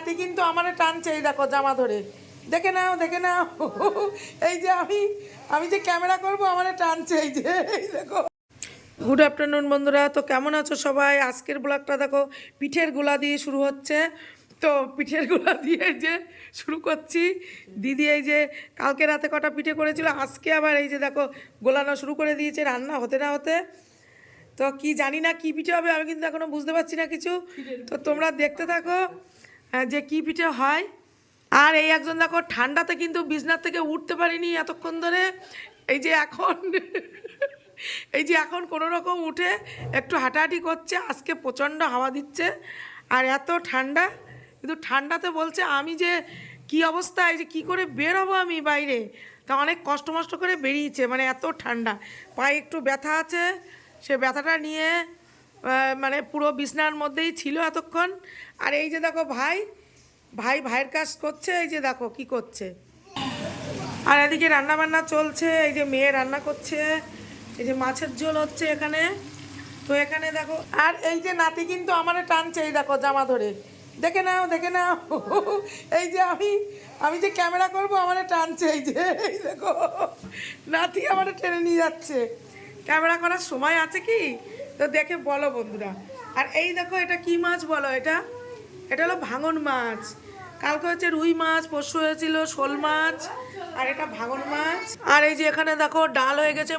নাতি কিন্তু আমারে টানছে, এই দেখো জামা ধরে, দেখে নাও দেখে নাও। এই যে আমি যে ক্যামেরা করব আমারে টানছে, এই দেখো। গুড আফটারনুন বন্ধুরা, তো কেমন আছো সবাই? আজকের ব্লগটা দেখো পিঠের গোলা দিয়ে শুরু হচ্ছে। তো পিঠের গোলা দিয়ে এই যে শুরু করছি। দিদি এই যে কালকে রাতে কটা পিঠে করেছিল, আজকে আবার এই যে দেখো গোলানো শুরু করে দিয়েছে, রান্না হতে না হতে। তো কি জানি না কি পিঠে হবে, আমি কিন্তু এখনো বুঝতে পারছি না কিছু। তো তোমরা দেখতে থাকো যে কি পিঠে হয়। আর এই একজন দেখো ঠান্ডাতে কিন্তু বিছনার থেকে উঠতে পারিনি এতক্ষণ ধরে। এই যে এখন কোনো রকম উঠে একটু হাঁটাহাঁটি করছে। আজকে প্রচণ্ড হাওয়া দিচ্ছে আর এত ঠান্ডা, কিন্তু ঠান্ডাতে বলছে আমি যে কি অবস্থা, এই যে কী করে বের হবো আমি বাইরে। তা অনেক কষ্ট মষ্ট করে বেরিয়েছে, মানে এত ঠান্ডা। পায়ে একটু ব্যথা আছে, সে ব্যথাটা নিয়ে মানে পুরো বিছনার মধ্যেই ছিল এতক্ষণ। আর এই যে দেখো ভাইয়ের কাজ করছে, এই যে দেখো কি করছে। আর এদিকে রান্না বান্না চলছে, এই যে মেয়ে রান্না করছে, এই যে মাছের ঝোল হচ্ছে এখানে। তো এখানে দেখো, আর এই যে নাতি কিন্তু আমারে টানছে, এই দেখো জামা ধরে, দেখে নাও দেখে নাও। এই যে আমি যে ক্যামেরা করব আমারে টানছে, এই দেখো নাতি আমারে টেনে নিয়ে যাচ্ছে। ক্যামেরা করার সময় আছে কি? তো দেখে বলো বন্ধুরা। আর এই দেখো এটা কি মাছ বলো? এটা হলো ভাঙন মাছ। কালকে হচ্ছে রুই মাছ, পরশু হয়েছিল শোল মাছ, আর এটা ভাঙন মাছ। আর এই যে এখানে দেখো ডাল হয়ে গেছে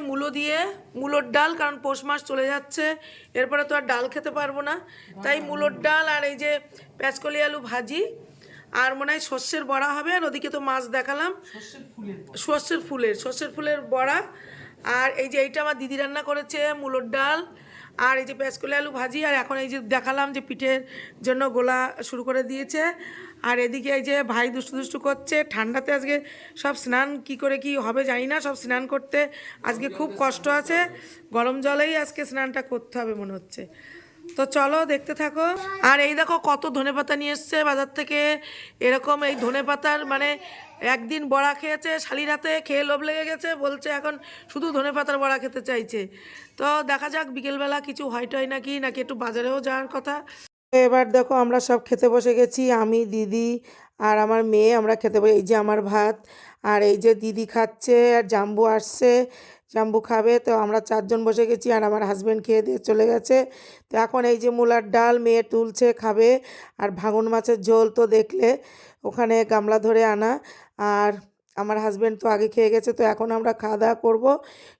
মূলোর ডাল, কারণ পৌষ মাস চলে যাচ্ছে, এরপরে তো আর ডাল খেতে পারবো না, তাই মূলোর ডাল। আর এই যে পেঁচকলি আলু ভাজি, আর মনে হয় সর্ষের বড়া হবে। আর ওদিকে তো মাছ দেখালাম, সর্ষের ফুলের বড়া। আর এই যে এইটা আমার দিদি রান্না করেছে, মূলোর ডাল, আর এই যে পেঁচকলি আলু ভাজি। আর এখন এই যে দেখালাম যে পিঠের জন্য গোলা শুরু করে দিয়েছে। আর এদিকে এই যে ভাই দুষ্টু করছে। ঠান্ডাতে আজকে সব স্নান কি করে কি হবে জানি না, সব স্নান করতে আজকে খুব কষ্ট আছে। গরম জলেই আজকে স্নানটা করতে হবে মনে হচ্ছে। তো চলো দেখতে থাকো। আর এই দেখো কত ধনেপাতা নিয়ে এসছে বাজার থেকে। এরকম এই ধনেপাতার মানে একদিন বড়া খেয়েছে শালির হাতে, খেয়ে লোভ লেগে গেছে, বলছে এখন শুধু ধনেপাতার বড়া খেতে চাইছে। তো দেখা যাক বিকেলবেলা কিছু হয় নাকি একটু বাজারেও যাওয়ার কথা। এবার দেখো আমরা সব খেতে বসে গেছি, আমি দিদি আর আমার মেয়ে। আমরা খেতে বসে, এই যে আমার ভাত, আর এই যে দিদি খাচ্ছে, আর জাম্বু আসছে, জাম্বু খাবে। তো আমরা চারজন বসে গেছি, আর আমার হাজব্যান্ড খেয়ে দিয়ে চলে গেছে। তো এখন এই যে মূলার ডাল মেয়ে তুলছে খাবে, আর ভাঙন মাছের ঝোল তো দেখলে ওখানে গামলা ধরে আনা। আর আমার হাজব্যান্ড তো আগে খেয়ে গেছে, তো এখন আমরা খাওয়া দাওয়া করবো।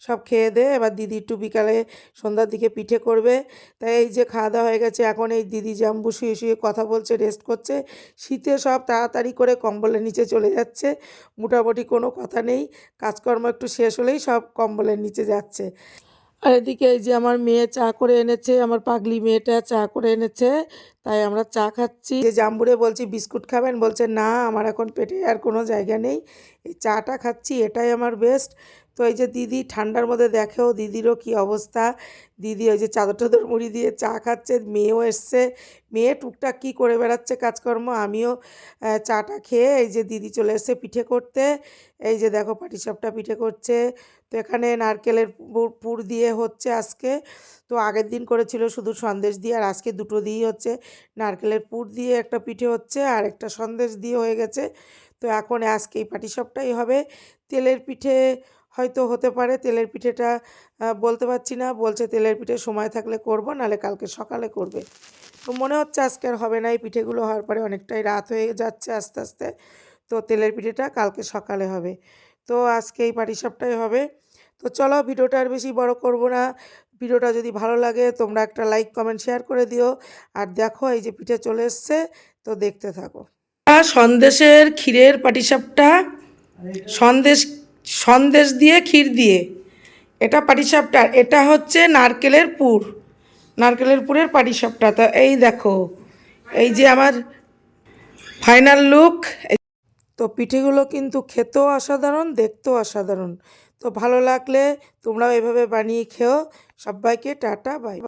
সব খেয়ে দে এবার দিদি একটু বিকালে সন্ধ্যার দিকে পিঠে করবে। তাই এই যে খাওয়া দাওয়া হয়ে গেছে, এখন এই দিদি জাম্বু শুয়ে কথা বলছে, রেস্ট করছে। শীতে সব তাড়াতাড়ি করে কম্বলের নিচে চলে যাচ্ছে, মোটামুটি কোনো কথা নেই, কাজকর্ম একটু শেষ হলেই সব কম্বলের নিচে যাচ্ছে। আর এদিকে এই যে আমার মেয়ে চা করে এনেছে, আমার পাগলি মেয়েটা চা করে এনেছে, তাই আমরা চা খাচ্ছি। যে জাম্বুরে বলছি বিস্কুট খাবেন, বলছে না আমার এখন পেটে আর কোনো জায়গা নেই, এই চাটা খাচ্ছি, এটাই আমার বেস্ট। তো এই যে দিদি ঠান্ডার মধ্যে দেখেও দিদিরও কি অবস্থা। দিদি ওই যে চাদর টাদর মুড়ি দিয়ে চা খাচ্ছে, মেয়েও এসছে, মেয়ে টুকটাক কী করে বেড়াচ্ছে কাজকর্ম। আমিও চাটা খেয়ে এই যে দিদি চলে এসছে পিঠে করতে। এই যে দেখো পাটিসাপটা পিঠে করছে। তো এখানে নারকেলের পুর দিয়ে হচ্ছে আজকে। তো আগের দিন করেছিল শুধু সন্দেশ দিয়ে, আর আজকে দুটো দিয়েই হচ্ছে, নারকেলের পুর দিয়ে একটা পিঠে হচ্ছে আর একটা সন্দেশ দিয়ে হয়ে গেছে। তো এখন আজকে এই পাটিসাপটাই হবে। তেলের পিঠে হয়তো হতে পারে, তেলের পিঠেটা বলতে পারছি না, বলছে তেলের পিঠে সময় থাকলে করব, নাহলে কালকে সকালে করবে। তো মনে হচ্ছে আজকে আর হবে না, এই পিঠেগুলো হওয়ার পরে অনেকটাই রাত হয়ে যাচ্ছে আস্তে আস্তে। তো তেলের পিঠেটা কালকে সকালে হবে। তো আজকে এই পাটিসাপটাই হবে। তো চলো ভিডিওটা আর বেশি বড় করব না। ভিডিওটা যদি ভালো লাগে তোমরা একটা লাইক কমেন্ট শেয়ার করে দিও। আর দেখো এই যে পিঠে চলে এসছে, তো দেখতে থাকো। সন্দেশের ক্ষীরের পাটিসাপটা, সন্দেশ সন্দেশ দিয়ে ক্ষীর দিয়ে, এটা পাটিসাপটা। এটা হচ্ছে নারকেলের পুরের পাটিসাপটা। তো এই দেখো এই যে আমার ফাইনাল লুক। তো পিঠেগুলো কিন্তু খেতেও অসাধারণ, দেখতেও অসাধারণ। তো ভালো লাগলে তোমরাও এভাবে বানিয়ে খেও। সবাইকে টাটা বাই।